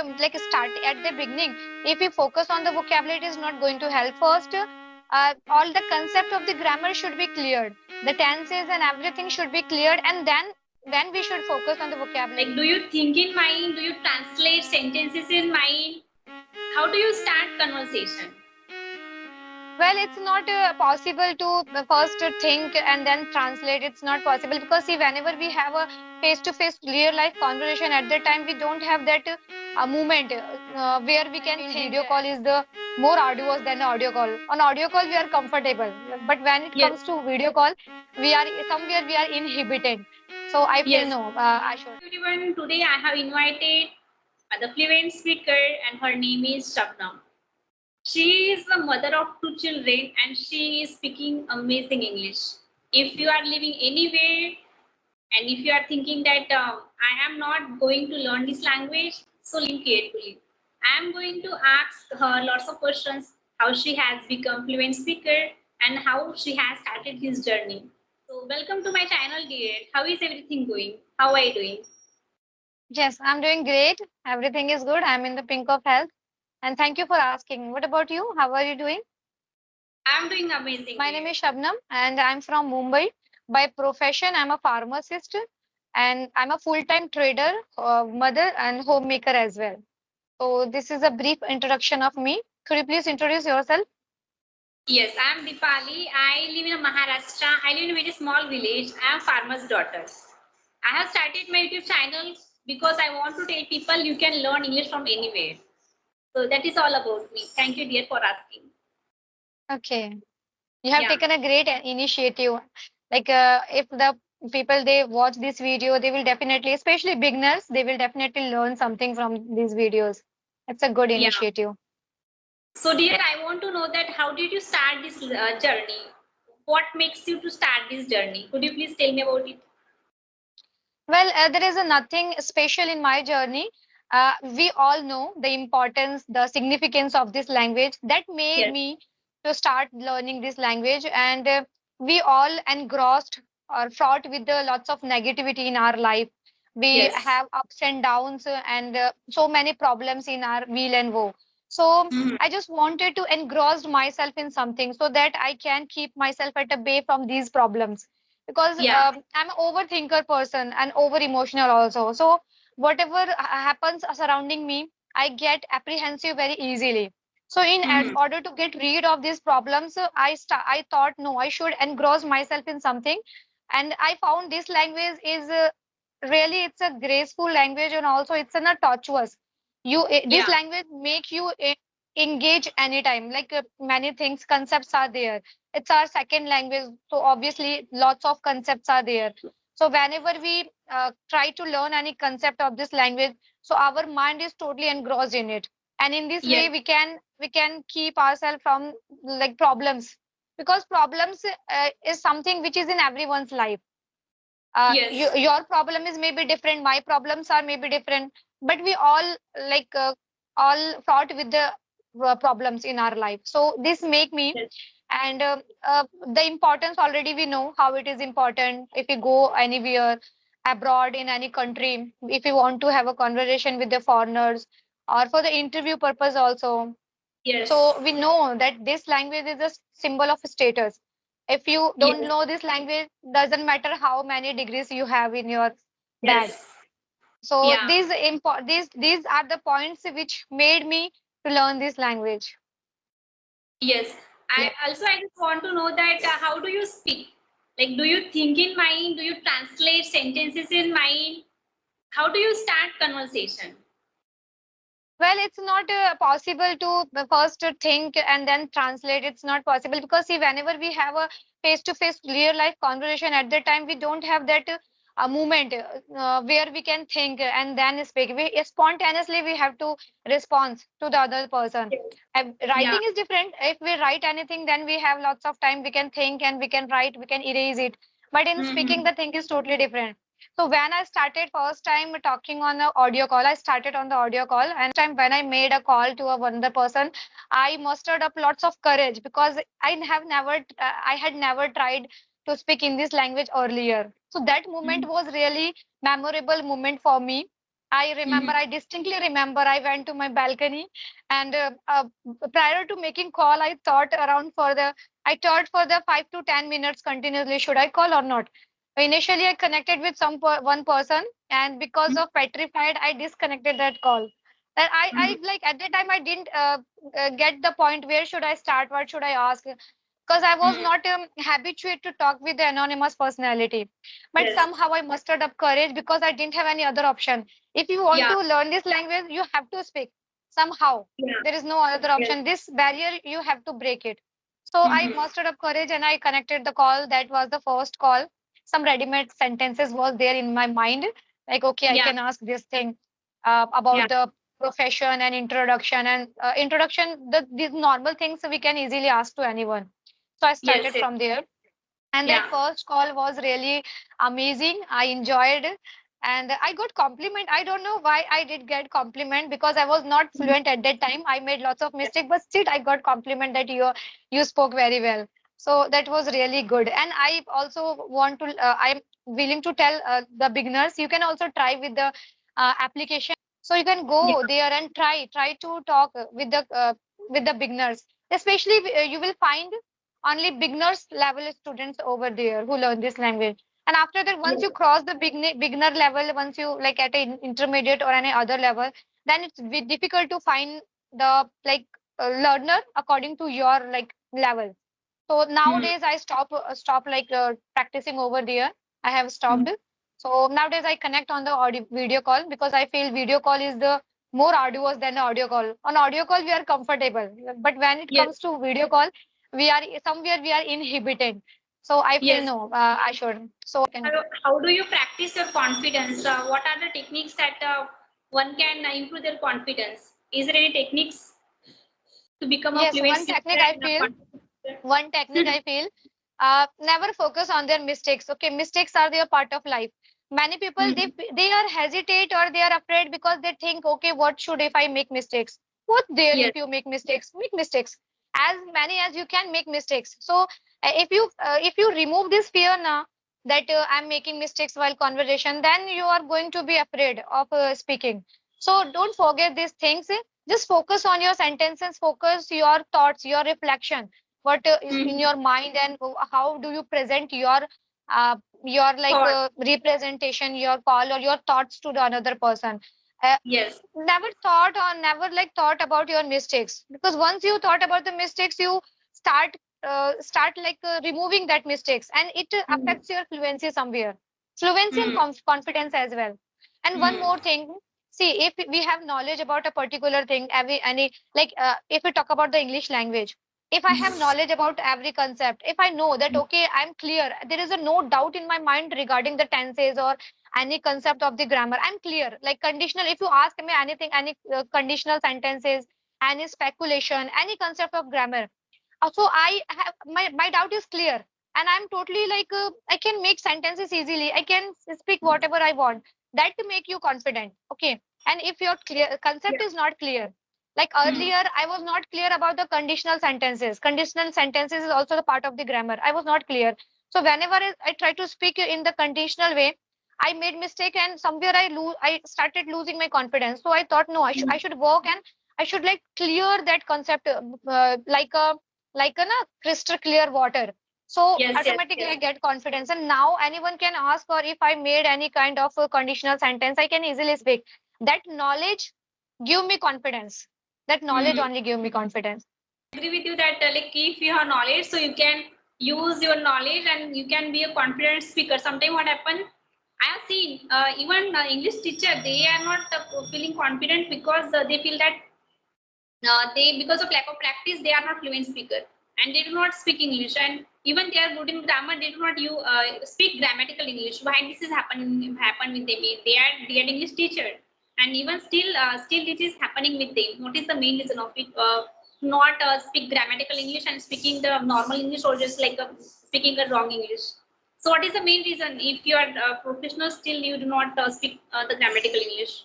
like start at the beginning. If we focus on the vocabulary, it is not going to help. First, all the concept of the grammar should be cleared. The tenses and everything should be cleared, and then we should focus on the Like, do vocabulary. you think in mind? Do you translate sentences in mind? How do you start conversation? Well, it's not possible to first think and then translate. It's not possible because see, whenever we have a face-to-face real life conversation, at that time we don't have that moment where we can think. Video call is the more arduous than audio call. On audio call, we are comfortable, but when it Yes. comes to video call, we are somewhere we are inhibited. So I feel Yes. no, I should. Everyone, today I have invited the fluent speaker, and her name is Shabnam. She is the mother of two children and she is speaking amazing English. If you are living anywhere and if you are thinking that I am not going to learn this language, so listen carefully. I am going to ask her lots of questions how she has become fluent speaker and how she has started his journey. So welcome to my channel, dear. How is everything going? How are you doing? Yes, I'm doing great. Everything is good. I'm in the pink of health, and thank you for asking. What about you? How are you doing? I'm doing amazing, My name dear. is Shabnam and I'm from Mumbai. By profession, I'm a pharmacist and I'm a full-time trader, mother and homemaker as well. So this is a brief introduction of me. Could you please introduce yourself? Yes, I'm Dipali. I live in Maharashtra. I live in a very small village. I am farmer's daughter. I have started my YouTube channel because I want to tell people you can learn English from anywhere. So that is all about me. Thank you, dear, for asking. Okay. You have Yeah, taken a great initiative. Like if the people they watch this video, they will definitely, especially beginners, they will definitely learn something from these videos. It's a good yeah. initiative. So, dear, I want to know that how did you start this journey? What makes you to start this journey? Could you please tell me about it? Well, there is a nothing special in my journey. We all know the importance, the significance of this language that made Yes, me to start learning this language. And we all engrossed or fraught with the lots of negativity in our life. We yes. have ups and downs and so many problems in our wheel and woe. So Mhm. I just wanted to engross myself in something so that I can keep myself at a bay from these problems because Yeah, I'm an overthinker person and over emotional also. So whatever happens surrounding me, I get apprehensive very easily. So in mhm. order to get rid of these problems, I thought no, I should engross myself in something, and I found this language is really it's a graceful language and also it's not tortuous. This Yeah, language make you engage anytime. Like many things, concepts are there. It's our second language, so obviously lots of concepts are there. So whenever we try to learn any concept of this language, so our mind is totally engrossed in it, and in this yes, way we can keep ourselves from like problems, because problems is something which is in everyone's life. yes, Your problem is maybe different, my problems are maybe different, but we all like all fraught with the problems in our life. So this make me, yes, and the importance already we know how it is important. If we go anywhere abroad in any country, if you want to have a conversation with the foreigners or for the interview purpose also, yes, so we know that this language is a symbol of status. If you don't yes, know this language, doesn't matter how many degrees you have in your bag. yes. So Yeah. these are the points which made me to learn this language. Yes. I just want to know that how do you speak? Like, do you think in mind? Do you translate sentences in mind? How do you start conversation? Well, it's not possible to first think and then translate. It's not possible because see, whenever we have a face-to-face real life conversation, at that time we don't have that moment where we can think and then speak. Spontaneously we have to respond to the other person. Yes. Yeah. Writing is different. If we write anything, then we have lots of time. We can think and we can write. We can erase it. But in speaking, Mm-hmm. the thing is totally different. So when I started first time talking on the audio call, I started on the audio call, and time when I made a call to a another person, I mustered up lots of courage because I had never tried to speak in this language earlier. So that moment Mm-hmm. was really memorable moment for me. I distinctly remember I went to my balcony and prior to making call, I thought for the 5 to 10 minutes continuously, should I call or not? Initially, I connected with one person and because of petrified, I disconnected that call. And I like at that time, I didn't get the point where should I start? What should I ask? Because I was not habituated to talk with the anonymous personality. But Yes. somehow I mustered up courage because I didn't have any other option. If you want Yeah. to learn this language, you have to speak somehow. Yeah. There is no other Yes. option. This barrier, you have to break it. So I Mm-hmm. mustered up courage and I connected the call. That was the first call. Some ready-made sentences was there in my mind. Like, okay, I Yeah. can ask this thing Yeah. about the profession and introduction. And these normal things we can easily ask to anyone. So I Yes. started from there. And that Yeah. first call was really amazing. I enjoyed and I got compliment. I don't know why I did get compliment because I was not Mhm. fluent at that time. I made lots of mistakes, but still I got compliment that you spoke very well. So that was really good. And I also want to I'm willing to tell the beginners you can also try with the application. So you can Yeah. go there and try to talk with the beginners. Especially you will find only beginners level students over there who learn this language. And after that, once Yes. you cross the beginner level, once you like at an intermediate or any other level, then it's difficult to find the like learner according to your like level. So Mm-hmm. nowadays I stop like practicing over there. I have Mm-hmm. stopped. So nowadays I connect on the audio video call because I feel video call is the more arduous than the audio call. On audio call we are comfortable, but when it Yes. comes to video call, we are somewhere we are inhibited. So I feel Yes. no, I should. So I can. How do you practice your confidence? What are the techniques that one can improve their confidence? Is there any techniques to become a Yes, fluent speaker and a confident speaker? one technique I feel, never focus on their mistakes. Okay, mistakes are their part of life. Many people Mhm. they are hesitate or they are afraid because they think, okay, what should if I make mistakes? What there Yes. if you make mistakes as many as you can make mistakes. So if you remove this fear now that I'm making mistakes while conversation, then you are going to be afraid of speaking. So don't forget these things. Just focus on your sentences, focus your thoughts, your reflection, what is in Mhm. your mind, and how do you present uh, your like Thought. representation, your call or your thoughts to the another person. Uh, Yes. Never thought or never like thought about your mistakes, because once you thought about the mistakes, you start like removing that mistakes, and it Mhm. affects your fluency somewhere, fluency and Mhm. confidence as well. And one Mhm. more thing, see, if we have knowledge about a particular thing, every any like if we talk about the English language, if I have knowledge about every concept, if I know that okay, I'm clear, there is a no doubt in my mind regarding the tenses or any concept of the grammar, I'm clear. Like conditional, if you ask me anything, any conditional sentences, any speculation, any concept of grammar, so I have my doubt is clear, and I'm totally like I can make sentences easily, I can speak whatever I want. That to make you confident. Okay. And if your clear Yeah. concept is not clear, like Mhm. earlier I was not clear about the conditional sentences is also the part of the grammar, I was not clear. So whenever I try to speak in the conditional way, I made mistake, and somewhere I started losing my confidence. So I thought no, I should work, and I should like clear that concept like a na, crystal clear water. So Yes. Yes. automatically Yes. I get confidence. And now anyone can ask, or if I made any kind of a conditional sentence, I can easily speak. That knowledge give me confidence. That knowledge Mhm. only give me confidence. Agree with you that like if you have knowledge, so you can use your knowledge and you can be a confident speaker. Sometimes what happen, I have seen even English teacher, they are not feeling confident because they feel that they because of lack of practice they are not fluent speaker and they do not speak English, and even they are good in grammar, they do not you speak grammatical English. Why this is happening happen with them? They are English teacher, and even still it is happening with them. What is the main reason of it? Not speak grammatical English and speaking the normal English, or just like speaking a wrong English. So what is the main reason? If you are professional, still you do not speak the grammatical English.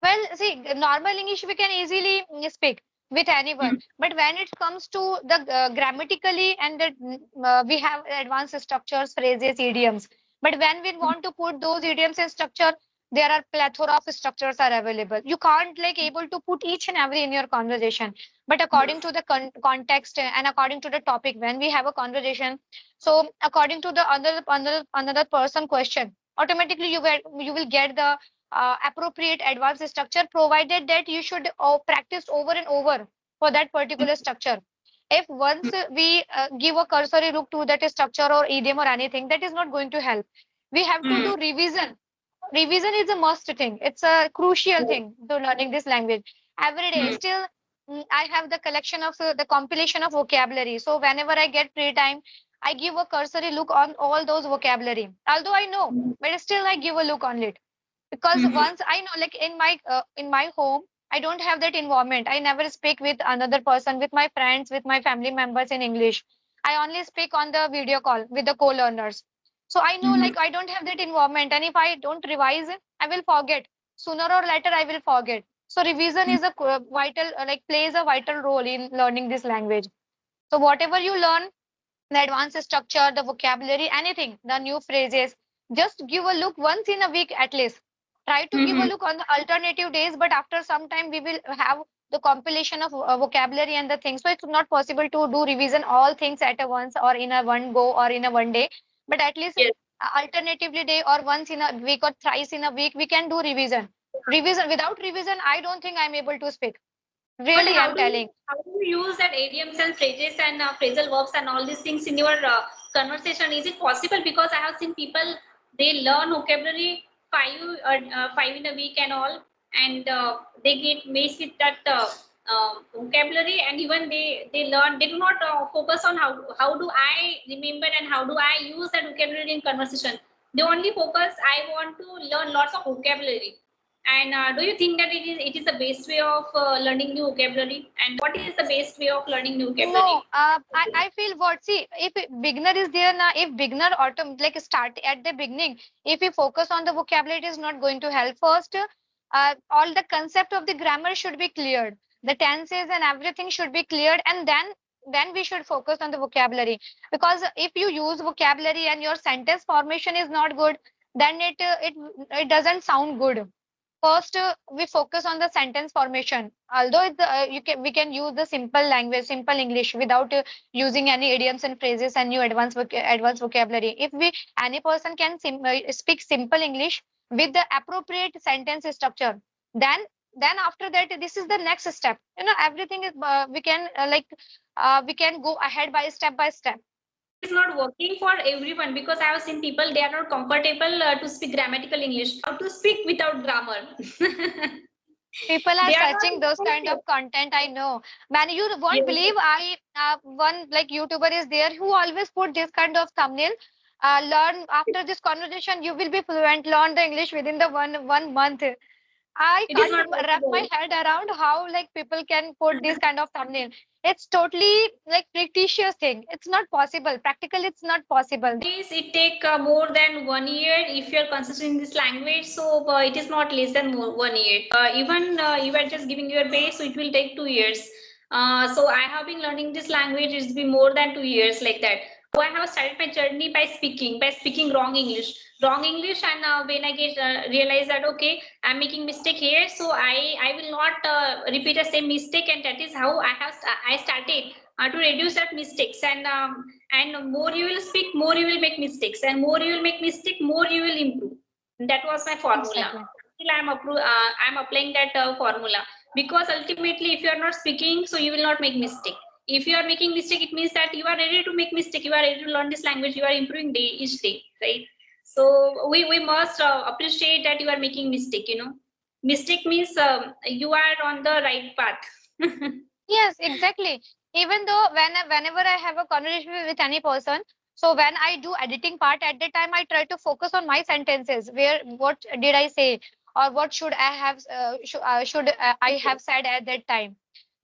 Well, see, normal English we can easily speak with anyone, Mhm. but when it comes to the grammatically and the we have advanced structures, phrases, idioms. But when we want to put those idioms in structure, There are plethora of structures are available. You can't like able to put each and every in your conversation, but according Yes. to the context and according to the topic when we have a conversation, so according to the another person question, automatically you will get the appropriate advanced structure, provided that you should practice over and over for that particular structure. If once we give a cursory look to that structure or idiom or anything, that is not going to help. We have to Mm. do revision. Revision is a must thing. It's a crucial Yes. thing to learning this language every day. Mm. Still, I have the collection of the compilation of vocabulary. So whenever I get free time, I give a cursory look on all those vocabulary. Although I know, Mm. but still I give a look on it, because Mhm. once I know, like in my home, I don't have that environment. I never speak with another person, with my friends, with my family members in English. I only speak on the video call with the co-learners. So I know, Mhm. like, I don't have that environment, and if I don't revise it, I will forget. Sooner or later I will forget. So revision is a vital like plays a vital role in learning this language. So whatever you learn, the advanced structure, the vocabulary, anything, the new phrases. Just give a look once in a week at least. Try to give a Mhm. look on the alternative days, but after some time we will have the compilation of vocabulary and the things. So it's not possible to do revision all things at a once or in a one go or in a one day. But at least Yes. alternatively day or once in a week or thrice in a week, we can do revision. Revision without revision, I don't think I'm able to speak. But Really, I'm telling. how do you use that idioms and phrases and phrasal verbs and all these things in your conversation? Is it possible? Because I have seen people, they learn vocabulary five in a week and all, and they get messed with that vocabulary, and even they learn, they do not focus on how do I remember and how do I use that vocabulary in conversation. They only focus, I want to learn lots of vocabulary. And do you think that it is the best way of learning new vocabulary? And what is the best way of learning new No, vocabulary? I feel what, see, if beginner is there now, if beginner like start at the beginning, if we focus on the vocabulary, it is not going to help. First, all the concept of the grammar should be cleared. The tenses and everything should be cleared, and then we should focus on the vocabulary. Because if you use vocabulary and your sentence formation is not good, then it doesn't sound good. First, we focus on the sentence formation. Although we can use the simple language, simple English without using any idioms and phrases and new advanced vocabulary. If we any person can speak simple English with the appropriate sentence structure, then after that, this is the next step. Everything is we can go ahead by step. But it is not working for everyone because I have seen people, they are not comfortable to speak grammatical English. How to speak without grammar? People are They are not searching those kind interested. of content. I know, man. You won't Yes. believe. I one like YouTuber is there who always put this kind of thumbnail. Learn after this conversation, you will be fluent. Learn the English within the one month. I It is can't not wrap my possible. head around how like people can put this kind of thumbnail. It's totally like fictitious thing. It's not possible. Practically, it's not possible. Nowadays, it take more than 1 year if you are consistent in this language. So it is not less than 1 year. Even you are just giving your base, so it will take 2 years. So I have been learning this language. It's been more than 2 years like that. I have started my journey by speaking wrong English, and when I get realize that okay, I'm making mistake here, so I will not repeat the same mistake, and that is how I started to reduce that mistakes, and more you will speak, more you will make mistakes, and more you will make mistake, more you will improve. That was my formula. Exactly. Still I'm applying that formula, because ultimately if you are not speaking, so you will not make mistake. If you are making mistake, it means that you are ready to make mistake, you are ready to learn this language, you are improving day each day, right? So we must appreciate that you are making mistake, mistake means you are on the right path. Yes, exactly. Even though whenever I have a conversation with any person, so when I do editing part at the time, I try to focus on my sentences. Where what did I say, or what should I have should I have said at that time.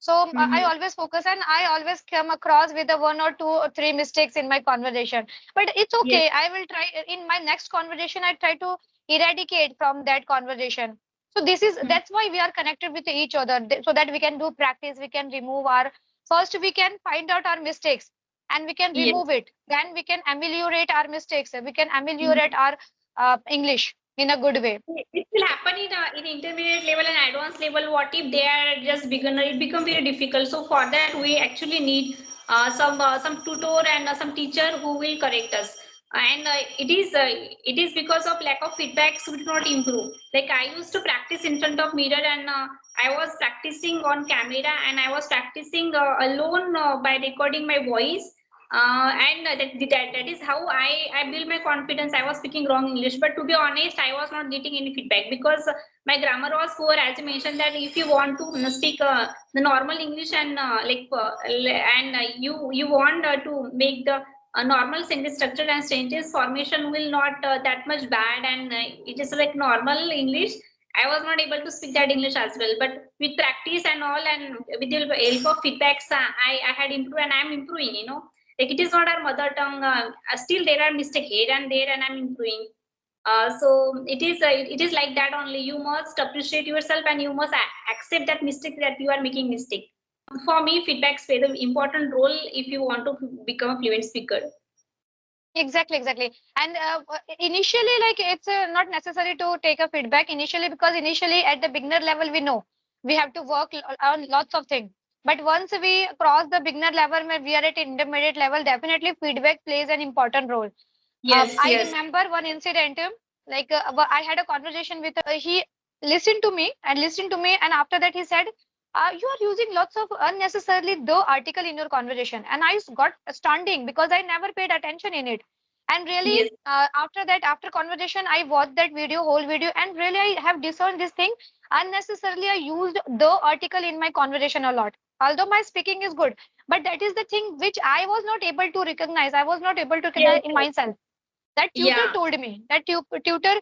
So I Mhm. always focus, and I always come across with the one or two or three mistakes in my conversation. But it's Yes. okay. I will try in my next conversation. I try to eradicate from that conversation. So Mhm. that's why we are connected with each other, so that we can do practice. We can remove our first we can find out our mistakes, and we can Yes. remove it. Then we can ameliorate our mistakes. We can ameliorate Mhm. our English. in a good way. It will happen in intermediate level and advanced level. What if they are just beginner? It become very difficult. So for that, we actually need some tutor and some teacher who will correct us. And it is because of lack of feedbacks we do not improve. Like I used to practice in front of mirror, and I was practicing on camera, and I was practicing alone by recording my voice. And that is how I build my confidence. I was speaking wrong English, but to be honest, I was not getting any feedback because my grammar was poor. As you mentioned, that if you want to speak the normal English and you want to make the normal sentence structure and sentence formation will not that much bad, and it is like normal English. I was not able to speak that English as well, but with practice and all, and with the help of feedbacks, I had improved, and I am improving. Like it is not our mother tongue. Still, there are mistakes here and there, and I'm improving. So it is like that only. You must appreciate yourself, and you must accept that mistake, that you are making mistake. For me, feedbacks play the important role if you want to become a fluent speaker. Exactly. And initially, like it's not necessary to take a feedback initially, because initially at the beginner level, we know we have to work on lots of things. But once we cross the beginner level, where we are at intermediate level, definitely feedback plays an important role. Yes, I yes, remember one incident, I had a conversation with, he listened to me, and after that he said, you are using lots of unnecessarily the article in your conversation. And I got standing because I never paid attention in it. And really, yes, after that, after conversation, I watched that whole video, and really I have discerned this thing. Unnecessarily, I used the article in my conversation a lot. Although my speaking is good, but that is the thing which I was not able to recognize. I was not able to yes, recognize in yes. myself. That tutor Yeah. told me, that tutor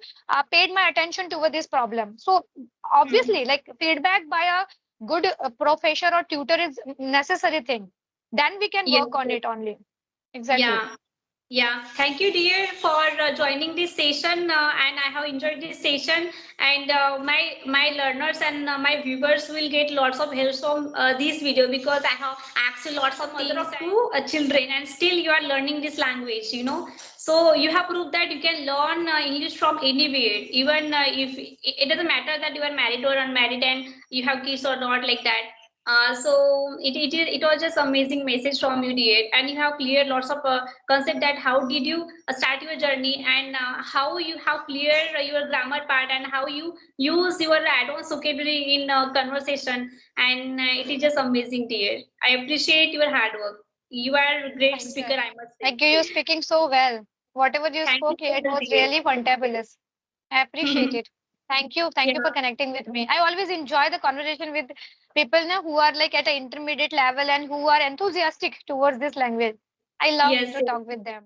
paid my attention toward this problem. So Hmm. obviously, like feedback by a good professor or tutor is necessary thing. Then we can Yes, work on yes. it only. Exactly. Yeah. Yeah, thank you, dear, for joining this session, and I have enjoyed this session. And my learners and my viewers will get lots of help from this video, because I have asked you lots of things. Mother of two children, and still you are learning this language. So you have proved that you can learn English from anywhere, even if it doesn't matter that you are married or unmarried and you have kids or not, like that. It was just amazing message from you, dear, and you have cleared lots of concept, that how did you start your journey, and how you have cleared your grammar part, and how you use your advanced vocabulary in conversation, and it is just amazing, dear. I appreciate your hard work. You are a great Thank you. speaker, I must say. Like you're speaking so well. Whatever you Thank you spoke, so it much, was dear. really fantabulous. I appreciate it. Thank you. Thank you Yeah. for connecting with me. I always enjoy the conversation with people now who are like at an intermediate level and who are enthusiastic towards this language. I love Yes, to yes. talk with them.